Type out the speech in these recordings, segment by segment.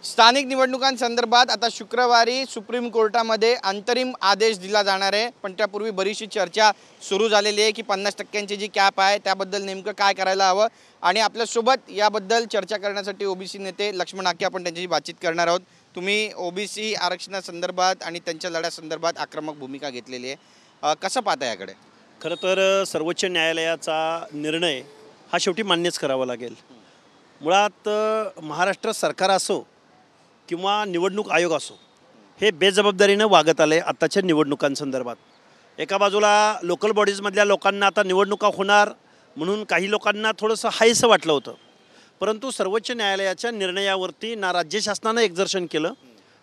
स्थानिक निवडणुकांसंदर्भात आता शुक्रवारी सुप्रीम कोर्टामध्ये अंतरिम आदेश दिला जाणार आहे। पण त्यापूर्वी बरीचशी चर्चा सुरू झालेली आहे की 50% जी कॅप आहे त्याबद्दल नेमकं काय करायला हवं। आणि आपल्यासोबत याबद्दल चर्चा करण्यासाठी ओबीसी नेते लक्ष्मण हाके आपण त्यांच्याशी बातचीत करणार आहोत। तुम्ही ओबीसी आरक्षणासंदर्भात आणि त्यांच्या लढ्यासंदर्भात आक्रमक भूमिका घेतलेली आहे, कसं पाहता याकडे? खरं तर सर्वोच्च न्यायालयाचा निर्णय हा शेवटी मान्यच करावा लागेल। मुळात महाराष्ट्र सरकार असो किंवा निवडणूक आयोग असो, हे बेजबाबदारीनं वागत आले आत्ताच्या निवडणुकांसंदर्भात। एका बाजूला लोकल बॉडीजमधल्या लोकांना आता निवडणुका होणार म्हणून काही लोकांना थोडंसं हायसं वाटलं होतं, परंतु सर्वोच्च न्यायालयाच्या निर्णयावरती ना राज्य शासनानं एक्झर्शन केलं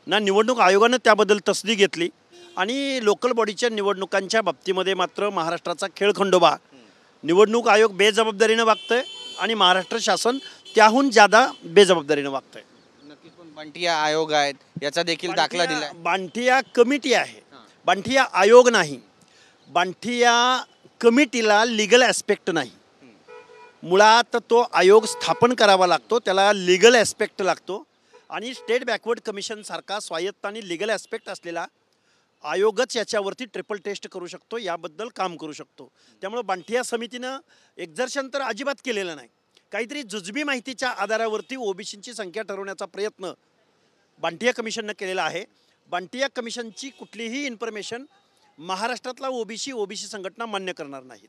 ना निवडणूक आयोगानं त्याबद्दल तसदी घेतली। आणि लोकल बॉडीच्या निवडणुकांच्या बाबतीमध्ये मात्र महाराष्ट्राचा खेळखंडोबा, निवडणूक आयोग बेजबाबदारीनं वागतंय आणि महाराष्ट्र शासन त्याहून जादा बेजबाबदारीनं वागतंय। नक्कीच, पण बांटिया आयोग आहेत याचा देखील दाखला दिला। बांटिया कमिटी आहे, बांटिया आयोग नाही। बांटिया कमिटीला लीगल ॲस्पेक्ट नाही। मुळात तो आयोग स्थापन करावा लागतो, त्याला लीगल ॲस्पेक्ट लागतो। आणि स्टेट बॅकवर्ड कमिशनसारखा स्वायत्त आणि लीगल ॲस्पेक्ट असलेला आयोगच याच्यावरती ट्रिपल टेस्ट करू शकतो, याबद्दल काम करू शकतो। त्यामुळे बांटिया समितीनं एक्झर्शन तर अजिबात केलेलं नाही। काहीतरी जुजबी माहितीच्या आधारावरती ओबीसींची संख्या ठरवण्याचा प्रयत्न बांटिया कमिशननं केलेला आहे। बांटिया कमिशनची कुठलीही इन्फॉर्मेशन महाराष्ट्रातला ओबीसी संघटना मान्य करणार नाहीत।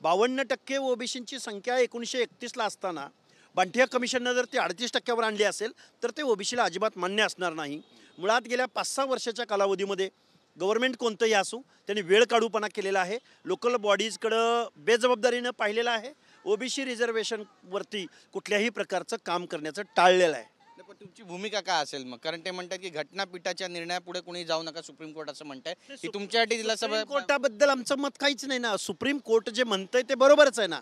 52% ओबीसींची संख्या 1931ला असताना बांटिया कमिशननं जर ती 38%वर आणली असेल तर ते ओबीसीला अजिबात मान्य असणार नाही। मुळात गेल्या 5-6 वर्षाच्या कालावधीमध्ये गव्हर्नमेंट कोणतंही असो त्यांनी वेळ काढूपणा केलेला आहे, लोकल बॉडीजकडं बेजबाबदारीनं पाहिलेलं आहे, ओबीसी रिझर्वेशनवरती कुठल्याही प्रकारचं काम करण्याचं टाळलेलं आहे। पण तुमची भूमिका काय असेल मग? कारण ते म्हणतात की घटनापीठाच्या निर्णयापुढे कोणी जाऊ नका, सुप्रीम कोर्ट असं म्हणताय की तुमच्यासाठी दिला सुप्रीम कोर्टाबद्दल आमचं मत काहीच नाही ना। सुप्रीम कोर्ट जे म्हणतंय ते बरोबरच आहे ना।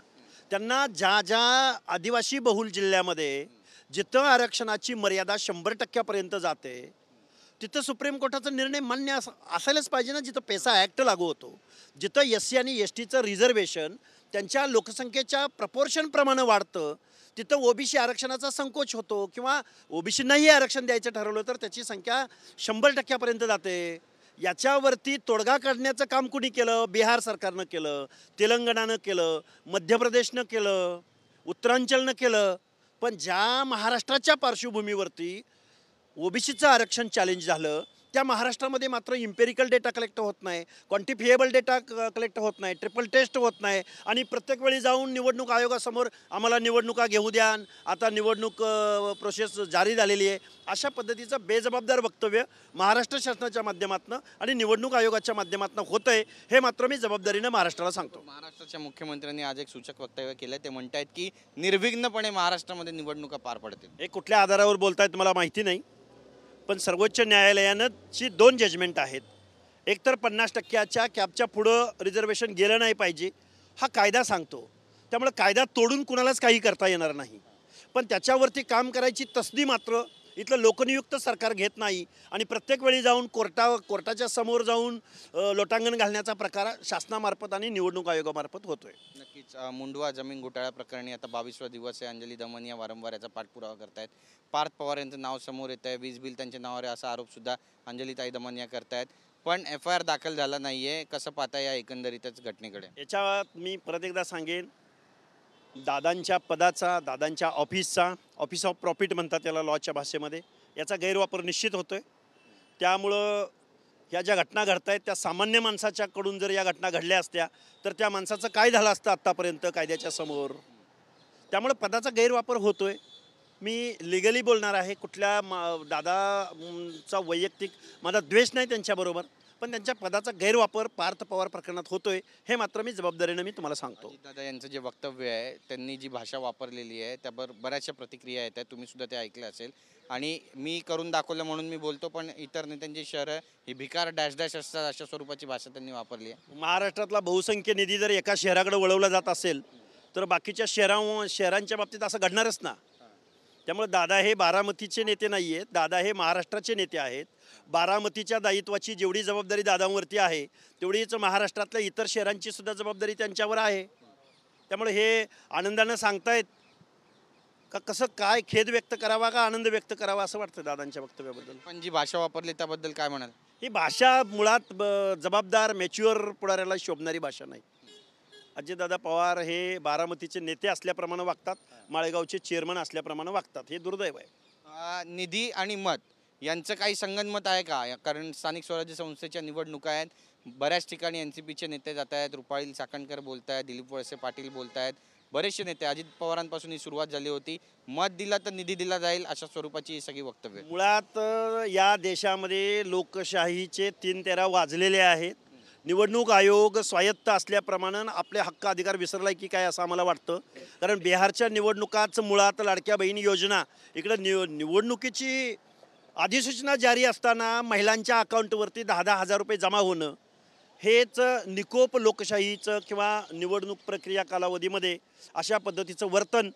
त्यांना ज्या आदिवासी बहुल जिल्ह्यामध्ये जिथं आरक्षणाची मर्यादा 100% जाते तिथं सुप्रीम कोर्टाचा निर्णय मान्य असायलाच पाहिजे ना। जिथं पेसा ॲक्ट लागू होतो, जिथं एससी आणि एसटीचं रिझर्वेशन त्यांच्या लोकसंख्येच्या प्रपोर्शनप्रमाणे वाढतं, तिथं ओबीसी आरक्षणाचा संकोच होतो किंवा ओबीसींनाही आरक्षण द्यायचं ठरवलं तर त्याची संख्या 100% जाते। याच्यावरती तोडगा काढण्याचं काम कुणी केलं? बिहार सरकारनं केलं, तेलंगणानं केलं, मध्य प्रदेशनं केलं, उत्तरांचलनं केलं। पण ज्या महाराष्ट्राच्या पार्श्वभूमीवरती ओबीसीचं आरक्षण चॅलेंज झालं त्या महाराष्ट्रामध्ये मात्र इम्पेरिकल डेटा कलेक्ट होत नाही, क्वांटिफिएबल डेटा कलेक्ट होत नाही, ट्रिपल टेस्ट होत नाही। आणि प्रत्येक वेळी जाऊन निवडणूक आयोगासमोर आम्हाला निवडणुका घेऊ द्या, आता निवडणूक प्रोसेस जारी झालेली आहे, अशा पद्धतीचं बेजबाबदार वक्तव्य महाराष्ट्र शासनाच्या माध्यमातून आणि निवडणूक आयोगाच्या माध्यमातून होतं आहे, हे मात्र मी जबाबदारीनं महाराष्ट्राला सांगतो। महाराष्ट्राच्या मुख्यमंत्र्यांनी आज एक सूचक वक्तव्य केलं, ते म्हणतायत की निर्विघ्नपणे महाराष्ट्रामध्ये निवडणुका पार पडतील। हे कुठल्या आधारावर बोलतायत मला माहिती नाही, पण सर्वोच्च न्यायालयानं ची 2 जजमेंट आहेत। एक तर 50%च्या कॅपच्या पुढं रिझर्वेशन गेलं नाही पाहिजे हा कायदा सांगतो, त्यामुळे कायदा तोडून कुणालाच काही करता येणार नाही। पण त्याच्यावरती काम करायची तसदी मात्र इथलं लोकनियुक्त सरकार घेत नाही आणि प्रत्येक वेळी जाऊन कोर्टाच्या समोर जाऊन लोटांगण घालण्याचा प्रकार शासनामार्फत आणि निवडणूक आयोगामार्फत होतोय। नक्कीच, मुंडवा जमीन घोटाळा प्रकरणी आता 22वा दिवस आहे। अंजली दमनिया वारंवार याचा पाठपुरावा करतायत। पार्थ पवार यांचं नाव समोर येत आहे, वीज बिल त्यांच्या नावावर आहे असा आरोप सुद्धा अंजलीताई दमनिया करतायत। पण FIR दाखल झाला नाहीये, कसं पाहता या एकंदरीतच घटनेकडे? याच्यात मी परत एकदा सांगेन, दादांच्या पदाचा, दादांच्या ऑफिसचा, ऑफिस ऑफ प्रॉफिट म्हणतात त्याला लॉच्या भाषेमध्ये, याचा गैरवापर निश्चित होतोय। त्यामुळं ह्या ज्या घटना घडत आहेत त्या सामान्य माणसाच्याकडून जर या घटना घडल्या असत्या तर त्या माणसाचं काय झालं असतं आत्तापर्यंत कायद्याच्या समोर। त्यामुळे पदाचा गैरवापर होतोय। मी लिगली बोलणार आहे, कुठल्या दादाचा वैयक्तिक माझा द्वेष नाही त्यांच्याबरोबर, पण त्यांच्या पदाचा गैरवापर पार्थ पवार प्रकरणात होतोय हे मात्र मी जबाबदारीनं मी तुम्हाला सांगतो। दादा यांचं जे वक्तव्य आहे, त्यांनी जी भाषा वापरलेली आहे त्यावर बऱ्याचशा प्रतिक्रिया येत आहेत, तुम्ही सुद्धा ते ऐकलं असेल। आणि मी करून दाखवलं म्हणून मी बोलतो, पण इतर नेत्यांची शहरं ही भिकार डॅश डॅश असतात अशा स्वरूपाची भाषा त्यांनी वापरली आहे। महाराष्ट्रातला बहुसंख्य निधी जर एका शहराकडे वळवला जात असेल तर बाकीच्या शहरांच्या बाबतीत असं घडणारच ना। त्यामुळे दादा हे बारामतीचे नेते नाही आहेत, दादा हे महाराष्ट्राचे नेते आहेत। बारामतीच्या दायित्वाची जेवढी जबाबदारी दादांवरती आहे तेवढीच महाराष्ट्रातल्या इतर शहरांची सुद्धा जबाबदारी त्यांच्यावर आहे। त्यामुळे हे आनंदानं सांगतायत का कसं काय खेद व्यक्त करावा का आनंद व्यक्त करावा असं वाटतं दादांच्या वक्तव्याबद्दल? पण जी भाषा वापरली त्याबद्दल काय म्हणाल? ही भाषा मुळात जबाबदार मॅच्युअर पुढाऱ्याला शोभणारी भाषा नाही. अजितदादा पवार हे बारामतीचे नेते असल्याप्रमाणे वागतात, माळेगावचे चेअरमन असल्याप्रमाणे वागतात. हे दुर्दैव आहे. निधी आणि मत यांचं काही संगनमत आहे का? कारण स्थानिक स्वराज्य संस्थेच्या निवडणुका आहेत, बऱ्याच ठिकाणी एनसीपीचे नेते जात आहेत, रुपाली चाकणकर बोलत आहेत, दिलीप वळसे पाटील बोलत आहेत, बरेचसे नेते. अजित पवारांपासून ही सुरुवात झाली होती, मत दिला तर निधी दिला जाईल अशा स्वरूपाची ही सगळी वक्तव्य. मुळात या देशामध्ये लोकशाहीचे 3 तेरा वाजलेले आहेत. निवडणूक आयोग स्वायत्त असल्याप्रमाणे आपले हक्क अधिकार विसरलाय की काय असं आम्हाला वाटतं. कारण बिहारच्या निवडणुकाच मुळात लाडक्या बहिणी योजना, इकडं निवडणुकीची अधिसूचना जारी असताना महिलांच्या अकाउंटवरती 10-10 हजार रुपये जमा होणं, हेच निकोप लोकशाहीचं किंवा निवडणूक प्रक्रिया कालावधीमध्ये अशा पद्धतीचं वर्तन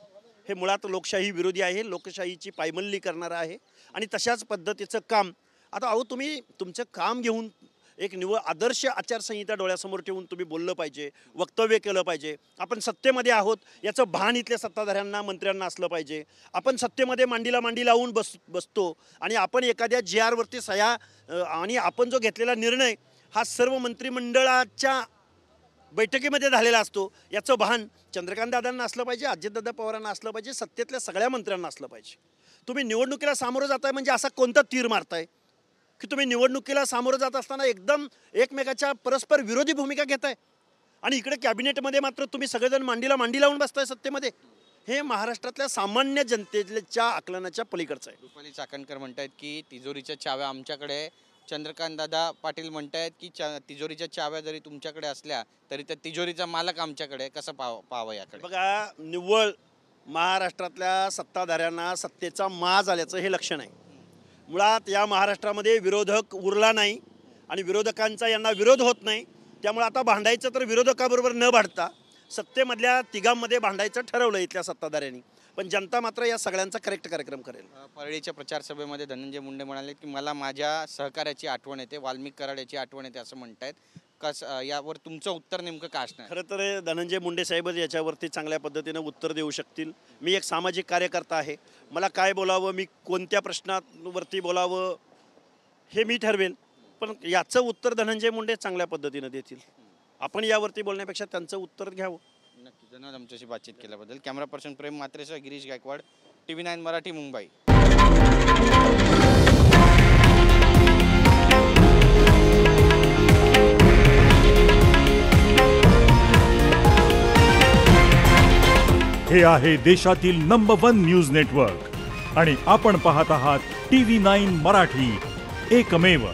हे मुळात लोकशाही विरोधी आहे, लोकशाहीची पायमल्ली करणारं आहे. आणि तशाच पद्धतीचं काम आता तुम्ही तुमचं काम घेऊन एक आदर्श आचारसंहिता डोळ्यासमोर ठेवून तुम्ही बोललं पाहिजे, वक्तव्य केलं पाहिजे. आपण सत्तेमध्ये आहोत याचं भान इथल्या सत्ताधाऱ्यांना, मंत्र्यांना असलं पाहिजे. आपण सत्तेमध्ये मांडीला मांडी लावून बसतो आणि आपण एखाद्या GR वरती सह्या आणि आपण जो घेतलेला निर्णय हा सर्व मंत्रिमंडळाच्या बैठकीमध्ये झालेला असतो, याचं भान चंद्रकांत दादांना असलं पाहिजे, अजितदादा पवारांना असलं पाहिजे, सत्तेतल्या सगळ्या मंत्र्यांना असलं पाहिजे. तुम्ही निवडणुकीला सामोरं जाताय म्हणजे असा कोणता तीर मारताय की तुम्ही निवडणुकीला सामोरं जात असताना एकदम एकमेकाच्या परस्पर विरोधी भूमिका घेताय आणि इकडे कॅबिनेटमध्ये मात्र तुम्ही सगळेजण मांडीला मांडी लावून बसताय सत्तेमध्ये? हे महाराष्ट्रातल्या सामान्य जनतेच्या आकलनाच्या पलीकडचं आहे. रुपाली चाकणकर म्हणतायत की तिजोरीच्या चाव्या आमच्याकडे. चंद्रकांत दादा पाटील म्हणतायत की तिजोरीच्या चाव्या जरी तुमच्याकडे असल्या तरी त्या तिजोरीचा मालक आमच्याकडे. कसं पाहावं याकडे? बघा, निव्वळ महाराष्ट्रातल्या सत्ताधाऱ्यांना सत्तेचा माज आल्याचं हे लक्षण आहे. मुळात या महाराष्ट्रामध्ये विरोधक उरला नाही आणि विरोधकांचा यांना विरोध होत नाही. त्यामुळे आता भांडायचं तर विरोधकाबरोबर न भांडता सत्तेमधल्या तिघांमध्ये भांडायचं ठरवलं इथल्या सत्ताधाऱ्यांनी. पण जनता मात्र या सगळ्यांचा करेक्ट कार्यक्रम करेल. परळीच्या प्रचार सभेमध्ये धनंजय मुंडे म्हणाले की मला माझ्या सहकार्याची आठवण येते, वाल्मिक कराड याची आठवण येते असं म्हणतायत. यावर तुमचं उत्तर नेमकं काय असणार? खरं तर धनंजय मुंडे साहेबच याच्यावरती चांगल्या पद्धतीनं उत्तर देऊ शकतील. मी एक सामाजिक कार्यकर्ता आहे, मला काय बोलावं, मी कोणत्या प्रश्नावरती बोलावं हे मी ठरवेल. पण याचं उत्तर धनंजय मुंडे चांगल्या पद्धतीनं देतील. आपण यावरती बोलण्यापेक्षा त्यांचं उत्तर घ्यावं. नक्की. धन्यवाद आमच्याशी बातचीत केल्याबद्दल. कॅमेरा पर्सन प्रेम मात्रेसह गिरीश गायकवाड, TV9 मराठी, मुंबई. हे आहे देशातील नंबर 1 न्यूज नेटवर्क आणि आपण पाहत आहात TV9 मराठी, एकमेव.